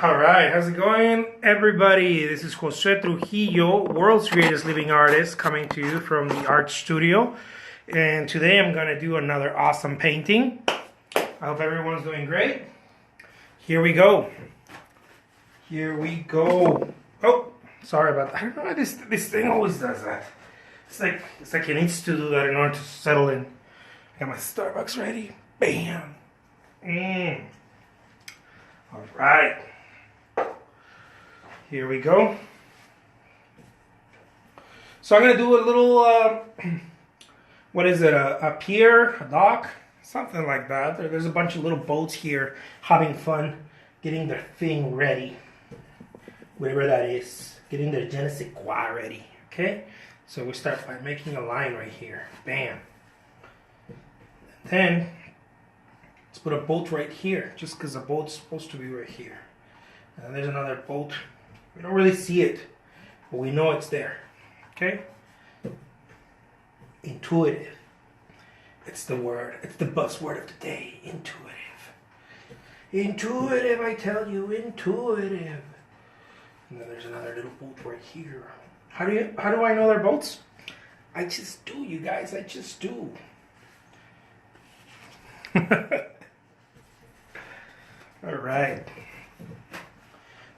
All right, how's it going, everybody? This is Jose Trujillo, world's greatest living artist, coming to you from the art studio. And today I'm going to do another awesome painting. I hope everyone's doing great. Here we go. Here we go. Oh, sorry about that. I don't know why this thing always does that. It's like it needs to do that in order to settle in. I got my Starbucks ready. Bam. All right. Here we go. So I'm going to do a little, what is it, a pier, a dock, something like that. There's a bunch of little boats here having fun, getting their thing ready. Whatever that is, getting their je ne sais quoi ready, okay? So we start by making a line right here. Bam. And then, let's put a boat right here, just because the boat's supposed to be right here. And there's another boat. We don't really see it, but we know it's there, okay? Intuitive. It's the word, it's the buzzword of the day, intuitive. Intuitive, I tell you, intuitive. And then there's another little boat right here. How do I know they're boats? I just do, you guys, I just do. All right.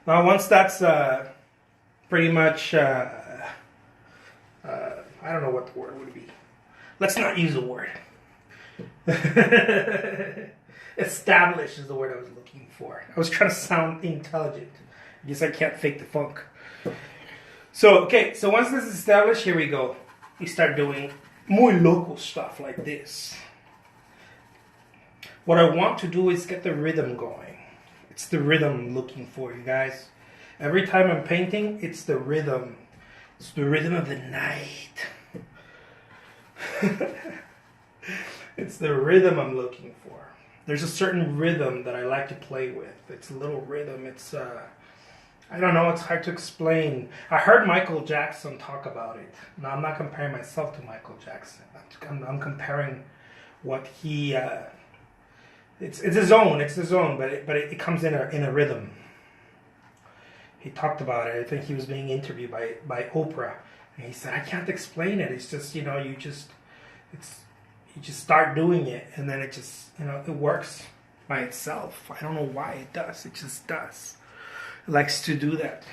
Now, once that's pretty much, I don't know what the word would be. Let's not use a word. Established is the word I was looking for. I was trying to sound intelligent. I guess I can't fake the funk. So, okay, so once this is established, here we go. We start doing more local stuff like this. What I want to do is get the rhythm going. It's the rhythm I'm looking for, you guys. Every time I'm painting, it's the rhythm. It's the rhythm of the night. It's the rhythm I'm looking for. There's a certain rhythm that I like to play with. It's a little rhythm. It's, I don't know, it's hard to explain. I heard Michael Jackson talk about it. Now, I'm not comparing myself to Michael Jackson. I'm comparing what he... It's his own, but it comes in a rhythm. He talked about it. I think he was being interviewed by Oprah, and he said, "I can't explain it. It's just, you just start doing it, and then it just, it works by itself. I don't know why it does. It just does. It likes to do that."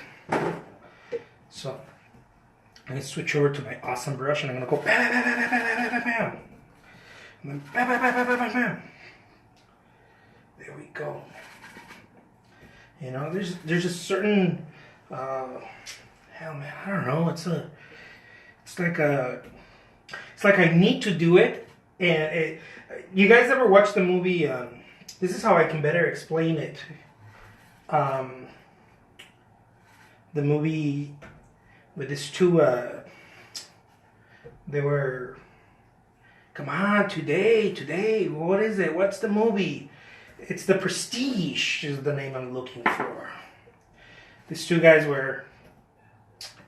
So I'm gonna switch over to my awesome brush, and I'm gonna go bam, bam, bam, bam, bam, bam, bam, and then bam, bam, bam, bam, bam, bam. There we go. There's a certain, hell man, I don't know. It's like I need to do it. And you guys ever watch the movie? This is how I can better explain it. The movie with these two. They were. Come on, today. What is it? What's the movie? It's The Prestige is the name I'm looking for. These two guys were,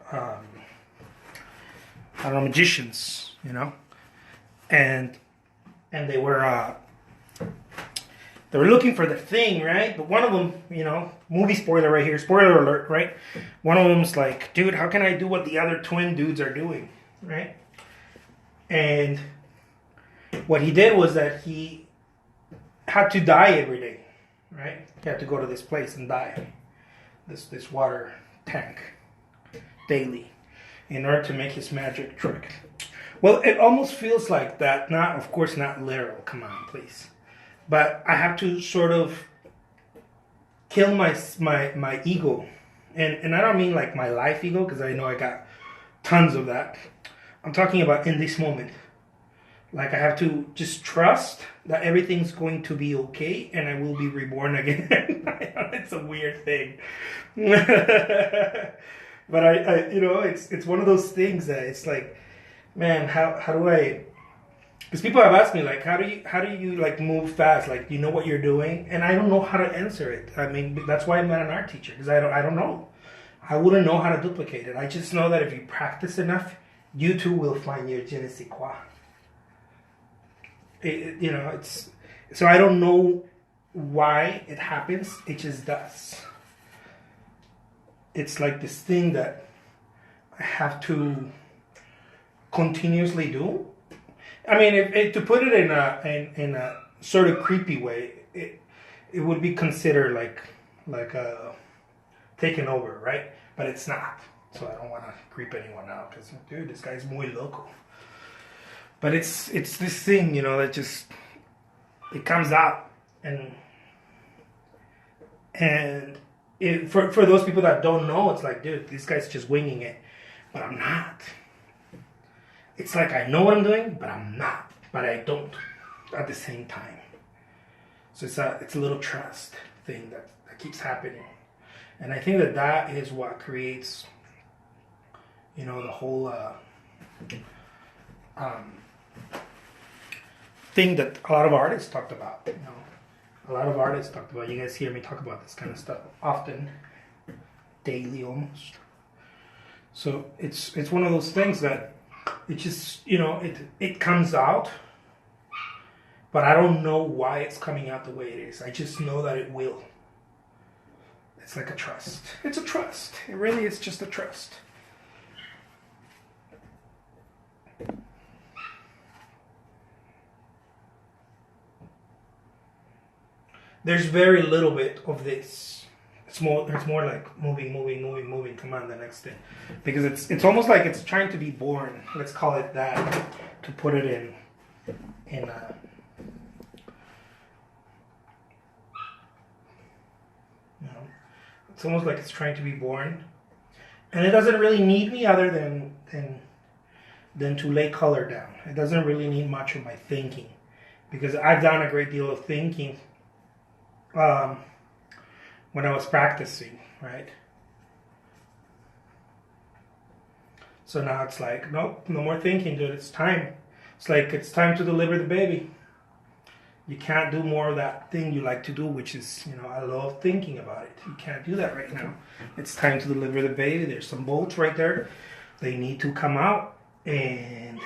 I don't know, magicians, and they were looking for the thing, right? But one of them, movie spoiler right here, spoiler alert, right? One of them's like, dude, how can I do what the other twin dudes are doing, right? And what he did was that he had to die every day, right? He had to go to this place and die, this water tank, daily, in order to make his magic trick. Well, it almost feels like that. Not, of course, not literal. Come on, please. But I have to sort of kill my ego, and I don't mean like my life ego, because I know I got tons of that. I'm talking about in this moment. Like, I have to just trust that everything's going to be okay and I will be reborn again. It's a weird thing. But it's one of those things that it's like, man, how do I... Because people have asked me, like, how do you like move fast? Like, you know what you're doing? And I don't know how to answer it. I mean, that's why I'm not an art teacher, because I don't know. I wouldn't know how to duplicate it. I just know that if you practice enough, you too will find your je ne sais quoi. So I don't know why it happens. It just does. it's like this thing that I have to continuously do. I mean, to put it in a sort of creepy way, it would be considered like taken over, right? But it's not. So I don't want to creep anyone out because, dude, this guy's muy loco. But it's this thing, you know, that just it comes out and for those people that don't know, it's like, dude, this guy's just winging it, but I'm not. It's like I know what I'm doing, but I'm not. But I don't at the same time. So it's a little trust thing that keeps happening, and I think that is what creates, you know, the whole thing that a lot of artists talked about. You know, a lot of artists talked about. You guys hear me talk about this kind of stuff often, daily almost. So it's one of those things that it just, you know, it comes out, but I don't know why it's coming out the way it is. I just know that it will. It's like a trust. It's a trust. It really is just a trust. There's very little bit of this. It's more like moving. Come on, the next thing, because it's almost like it's trying to be born. Let's call it that, to put it in. You know, it's almost like it's trying to be born, and it doesn't really need me other than to lay color down. It doesn't really need much of my thinking, because I've done a great deal of thinking. When I was practicing, right? So now it's like, nope, no more thinking, dude. It's time. It's like it's time to deliver the baby. You can't do more of that thing you like to do, which is, you know, I love thinking about it. You can't do that right now. It's time to deliver the baby. There's some bolts right there. They need to come out, and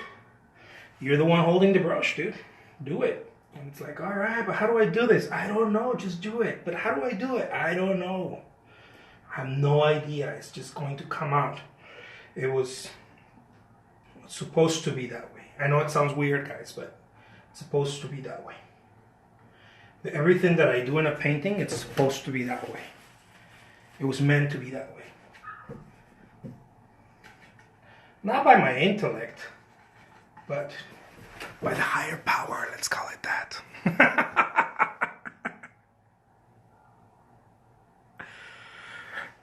you're the one holding the brush, dude. Do it. And it's like, all right, but how do I do this? I don't know. Just do it. But how do I do it? I don't know. I have no idea. It's just going to come out. It was supposed to be that way. I know it sounds weird, guys, but it's supposed to be that way. Everything that I do in a painting, it's supposed to be that way. It was meant to be that way. Not by my intellect, but by the higher power, let's call it that.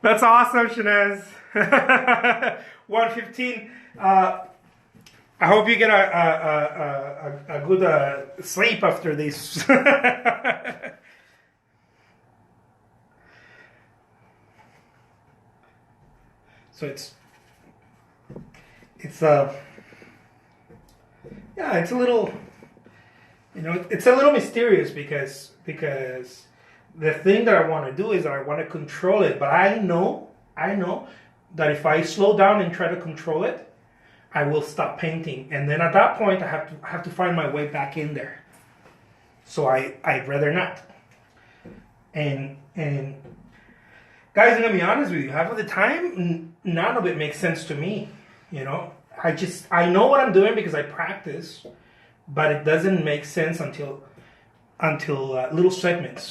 That's awesome, Shanez. 1:15. I hope you get a good sleep after this. So it's yeah, it's a little, you know, it's a little mysterious because the thing that I want to do is that I want to control it, but I know that if I slow down and try to control it, I will stop painting, and then at that point I have to find my way back in there. So I'd rather not. And guys, I'm gonna be honest with you. Half of the time, none of it makes sense to me. You know, I know what I'm doing because I practice, but it doesn't make sense until little segments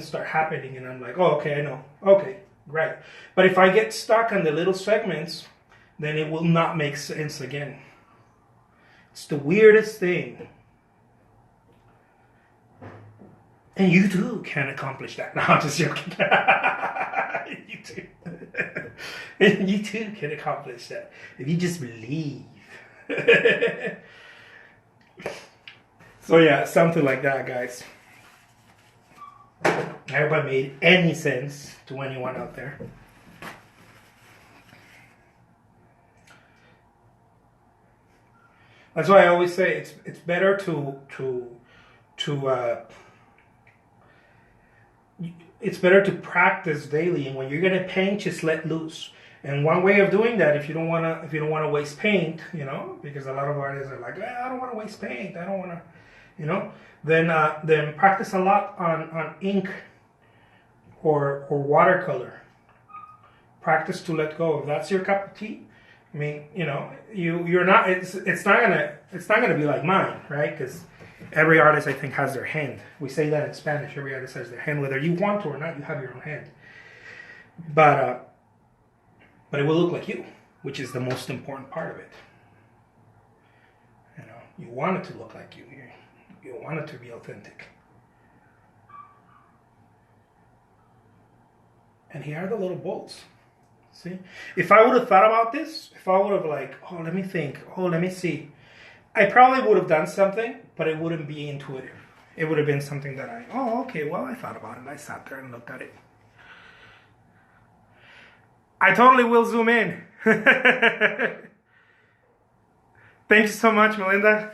start happening, and I'm like, oh, okay, I know, okay, right. But if I get stuck on the little segments, then it will not make sense again. It's the weirdest thing. And you too can accomplish that. No, I'm just joking. You too. You too can accomplish that if you just believe. So yeah, something like that, guys. I hope I made any sense to anyone out there. That's why I always say it's better it's better to practice daily, and when you're gonna paint, just let loose. And one way of doing that, if you don't wanna waste paint, you know, because a lot of artists are like, I don't wanna waste paint, I don't wanna, you know, then practice a lot on ink or watercolor. practice to let go. If that's your cup of tea, I mean, you're not. It's not gonna be like mine, right? Because every artist, I think, has their hand. We say that in Spanish. Every artist has their hand, whether you want to or not. You have your own hand, but it will look like you, which is the most important part of it. You want it to look like you. You want it to be authentic. And here are the little bolts. See? If I would have thought about this, if I would have let me think, let me see, I probably would have done something, but it wouldn't be intuitive. It would have been something that okay, well, I thought about it. I sat there and looked at it. I totally will zoom in. Thank you so much, Melinda.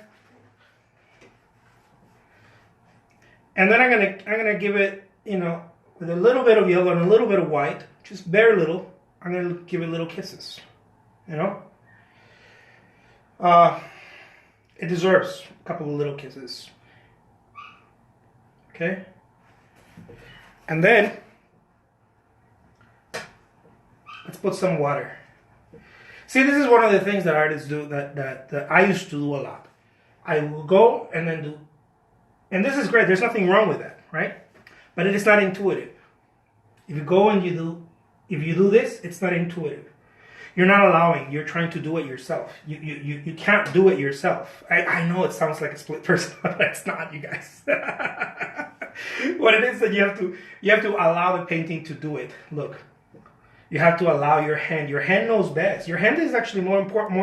And then I'm gonna give it, with a little bit of yellow and a little bit of white, just very little. I'm gonna give it little kisses. It deserves a couple of little kisses. Okay. And then let's put some water. See, this is one of the things that artists do that I used to do a lot. I will go and then do, and this is great. There's nothing wrong with that, right? But it is not intuitive. If you go and if you do this, it's not intuitive. You're not allowing. You're trying to do it yourself. You can't do it yourself. I know it sounds like a split person, but it's not, you guys. What it is that you have to allow the painting to do it. Look. You have to allow your hand. Your hand knows best. Your hand is actually more important,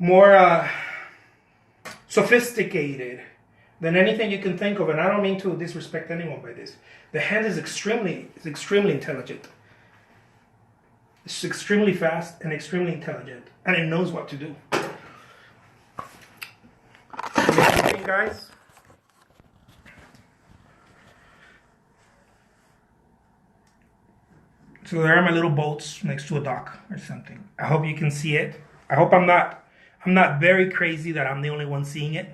more sophisticated than anything you can think of. And I don't mean to disrespect anyone by this. The hand is extremely intelligent. It's extremely fast and extremely intelligent, and it knows what to do. Okay, guys. So there are my little bolts next to a dock or something. I hope you can see it. I hope I'm not very crazy that I'm the only one seeing it.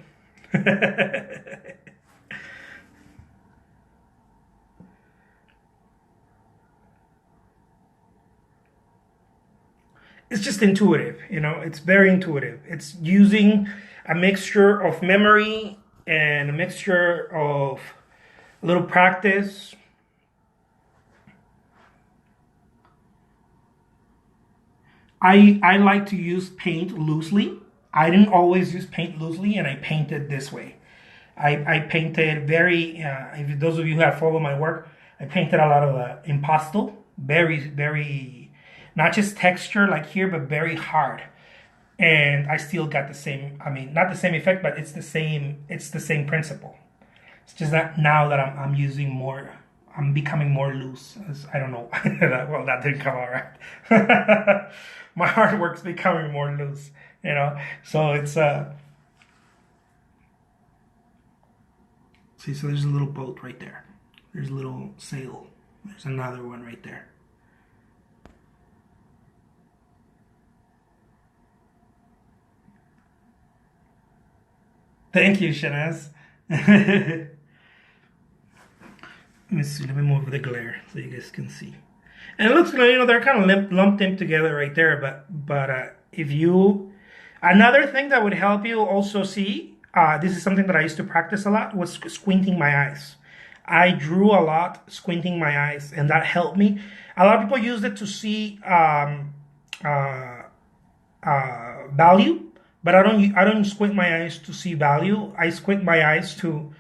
It's just intuitive, it's very intuitive. It's using a mixture of memory and a mixture of a little practice. I like to use paint loosely. I didn't always use paint loosely, and I painted this way. I painted very, if those of you who have followed my work, I painted a lot of impasto, very, not just texture like here, but very hard. And I still got the same, not the same effect, but it's the same principle. It's just that now that I'm using more, I'm becoming more loose. I don't know. Well, that didn't come out right. My artwork's becoming more loose, So it's see, so there's a little boat right there. There's a little sail. There's another one right there. Thank you, Shanaz. Let me see. Let me move the glare so you guys can see. And it looks like, they're kind of lumped in together right there. But if you, another thing that would help you also see, this is something that I used to practice a lot, was squinting my eyes. I drew a lot squinting my eyes, and that helped me. A lot of people use it to see value, but I don't squint my eyes to see value. I squint my eyes to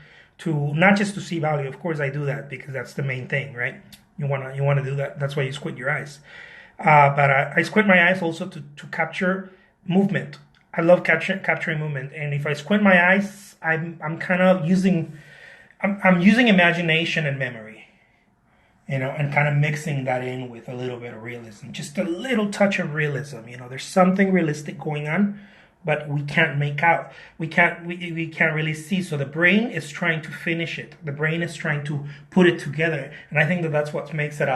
not just to see value. Of course, I do that because that's the main thing, right? You wanna do that. That's why you squint your eyes. But I squint my eyes also to capture movement. I love capturing movement, and if I squint my eyes, I'm kind of using imagination and memory, and kind of mixing that in with a little bit of realism, just a little touch of realism. There's something realistic going on, but we can't make out. We can't really see. So the brain is trying to finish it. The brain is trying to put it together, and I think that that's what makes it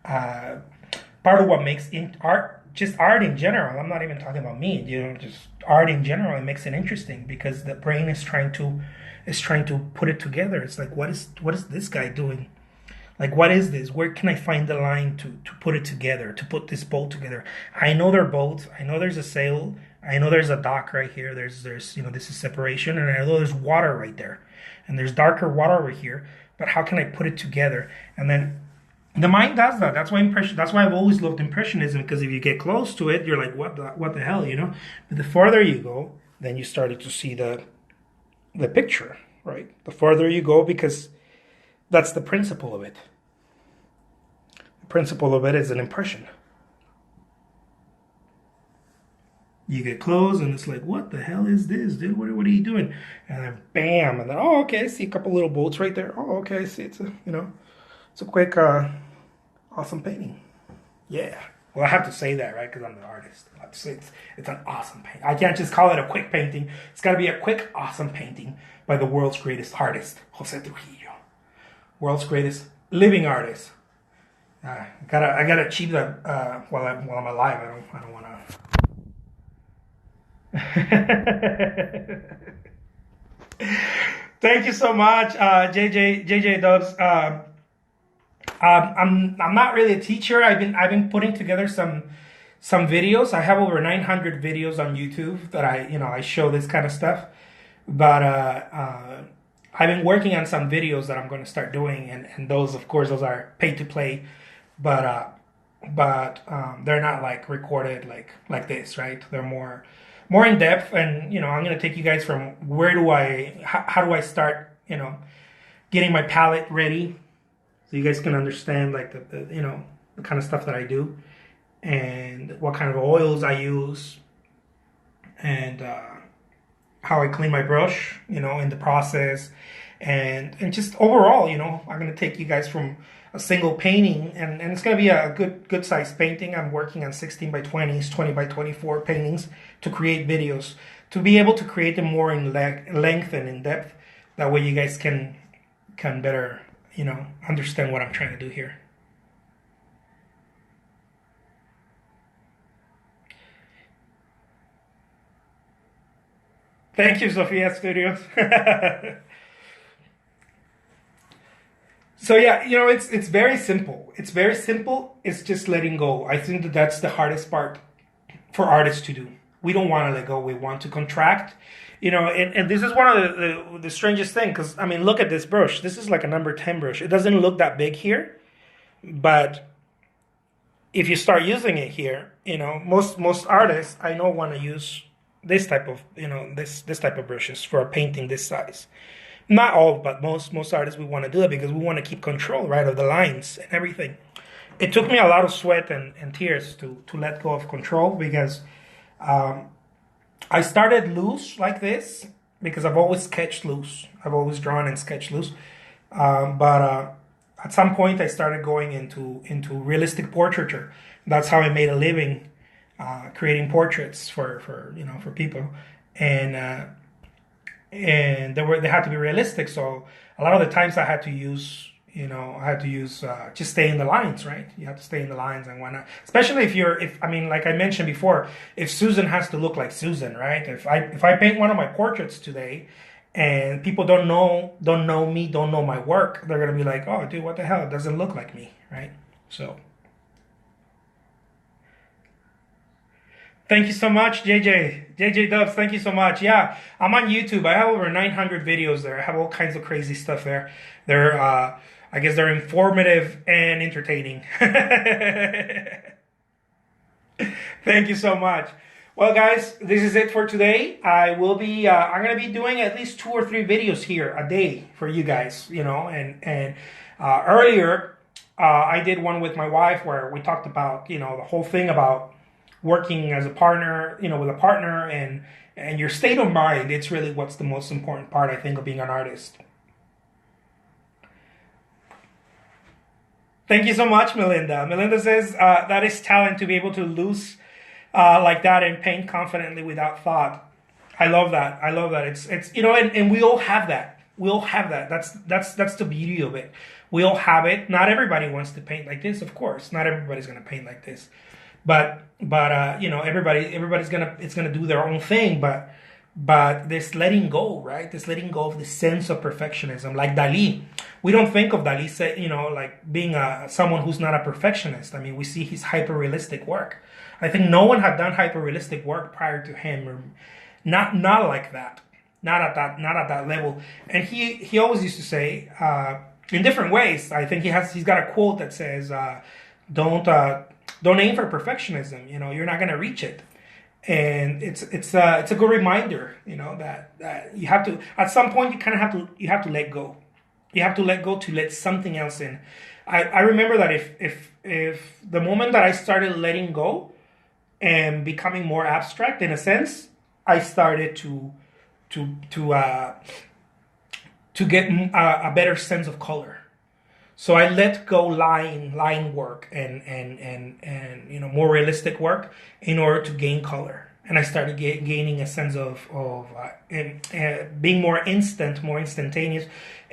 part of what makes art. Just art in general. I'm not even talking about me. Just art in general. It makes it interesting because the brain is trying to put it together. It's like, what is this guy doing? Like, what is this? Where can I find the line to put it together, to put this boat together? I know they're boats. I know there's a sail. I know there's a dock right here. There's this is separation, and I know there's water right there, and there's darker water over here. But how can I put it together? And then the mind does that. That's why impression. That's why I've always loved impressionism, because if you get close to it, you're like, what the hell, you know? But the farther you go, then you started to see the picture, right? The farther you go, because that's the principle of it. The principle of it is an impression. You get close, and it's like, what the hell is this, dude? What are you doing? And then bam, and then, oh, okay, I see a couple little boats right there. Oh, okay, I see it's a quick, awesome painting. Yeah. Well, I have to say that, right? Because I'm the artist. I have to say it's an awesome painting. I can't just call it a quick painting. It's got to be a quick, awesome painting by the world's greatest artist, Jose Trujillo. World's greatest living artist. I gotta achieve that while I'm alive. I don't want to. Thank you so much, JJ Dubs. I'm not really a teacher. I've been putting together some videos. I have over 900 videos on YouTube that I show this kind of stuff. But I've been working on some videos that I'm going to start doing, and those, of course, those are paid to play, but they're not like recorded like this, right? They're more in depth, and I'm going to take you guys from how do I start, getting my palette ready, so you guys can understand like the kind of stuff that I do, and what kind of oils I use, and how I clean my brush, in the process, and just overall, I'm gonna take you guys from a single painting, and it's gonna be a good size painting. I'm working on 16 by 20s, 20 by 24 paintings to create videos, to be able to create them more in length and in depth. That way you guys can better, understand what I'm trying to do here. Thank you, Sophia Studios. So yeah, it's very simple. It's very simple. It's just letting go. I think that's the hardest part for artists to do. We don't want to let go. We want to contract. And this is one of the strangest thing, because I mean, look at this brush. This is like a number 10 brush. It doesn't look that big here, but if you start using it here, most artists I know want to use this type of this type of brushes for a painting this size. Not all, but most artists, we want to do it because we want to keep control, right, of the lines and everything. It took me a lot of sweat and tears to let go of control, because I started loose like this because I've always sketched loose. I've always drawn and sketched loose. But at some point I started going into realistic portraiture. That's how I made a living, creating portraits for people, and they had to be realistic. So a lot of the times I had to use just stay in the lines, right? You have to stay in the lines and whatnot. Especially like I mentioned before, if Susan has to look like Susan, right? If I paint one of my portraits today, and people don't know me, don't know my work, they're gonna be like, oh, dude, what the hell? It doesn't look like me, right? So. Thank you so much, JJ Dubs. Thank you so much. Yeah, I'm on YouTube. I have over 900 videos there. I have all kinds of crazy stuff there. They're, I guess they're informative and entertaining. Thank you so much. Well, guys, this is it for today. I'm gonna be doing at least 2 or 3 videos here a day for you guys. And earlier, I did one with my wife where we talked about the whole thing about working as a partner, with a partner, and your state of mind. It's really what's the most important part, I think, of being an artist. Thank you so much, Melinda. Melinda says that is talent, to be able to loose like that and paint confidently without thought. I love that. I love that. It's and we all have that. We all have that. That's the beauty of it. We all have it. Not everybody wants to paint like this, of course. Not everybody's gonna paint like this. But everybody's gonna do their own thing, but this letting go, right? This letting go of the sense of perfectionism, like Dali. we don't think of Dali, like being someone who's not a perfectionist. I mean, we see his hyper realistic work. I think no one had done hyper realistic work prior to him, or not like that, not at that level. And he always used to say, in different ways. I think he's got a quote that says, "Don't aim for perfectionism. You're not gonna reach it." And it's a good reminder, that you have to, at some point, you kind of have to let go. You have to let go to let something else in. I remember that if the moment that I started letting go and becoming more abstract in a sense, I started to get a better sense of color. So I let go line work and more realistic work in order to gain color, and I started gaining a sense of being more instantaneous,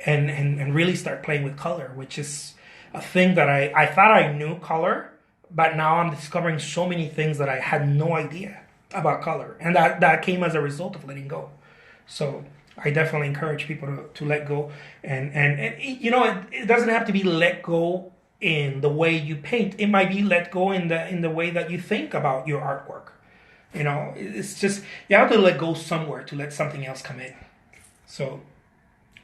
and really start playing with color, which is a thing that I thought I knew color, but now I'm discovering so many things that I had no idea about color, and that came as a result of letting go. So I definitely encourage people to let go, and it doesn't have to be let go in the way you paint. It might be let go in the way that you think about your artwork. It's just, you have to let go somewhere to let something else come in. So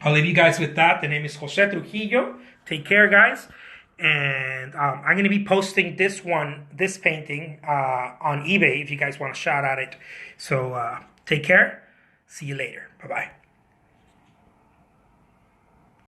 I'll leave you guys with that. The name is Jose Trujillo. Take care, guys. And I'm going to be posting this painting on eBay if you guys want to shot at it. So take care. See you later. Bye-bye.